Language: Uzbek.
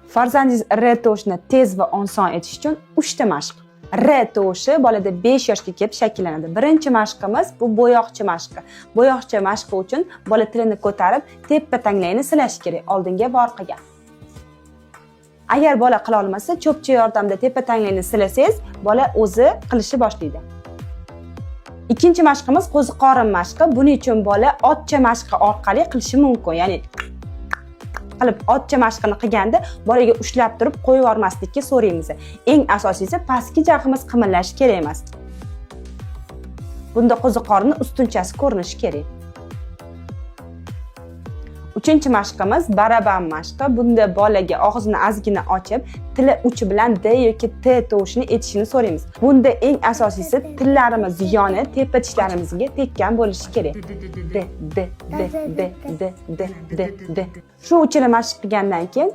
Farzandingiz R tovushini tez va oson etish uchun 3 ta mashq. R tovushi bolada 5 yoshga kelib shakllanadi. Birinchi mashqimiz bu bo'yoqcha mashqi. Bo'yoqcha mashqi uchun bola tilini ko'tarib, tepa tanglayini silash kerak oldinga va orqaga. Agar bola qila olmasa, cho'pcha yordamida tepa tanglayini silasangiz, bola o'zi qilishni boshlaydi. Ikkinchi mashqimiz qo'ziqorin mashqi. Buning uchun bola otcha mashqi orqali qilishi mumkin. Ya'ni qilib otcha mashqini qilganda bolaga ushlab turib qo'yib yubormaslikka so'raymiz. Eng asosiysi pastki jag'imiz qimirlashi kerak emas. Bunda qo'ziqorinning ustunchasi ko'rinishi kerak. Uchinchi mashqimiz baraban mashqi. Bunda bolaga og'zini ozgina ochib, tili uchi bilan D yoki T tovushini etishini so'raymiz. Bunda eng asosiysi tillarimiz yoni tepa tishlarimizga tekkan bo'lishi kerak. D. Shu uchini mashq qilgandan keyin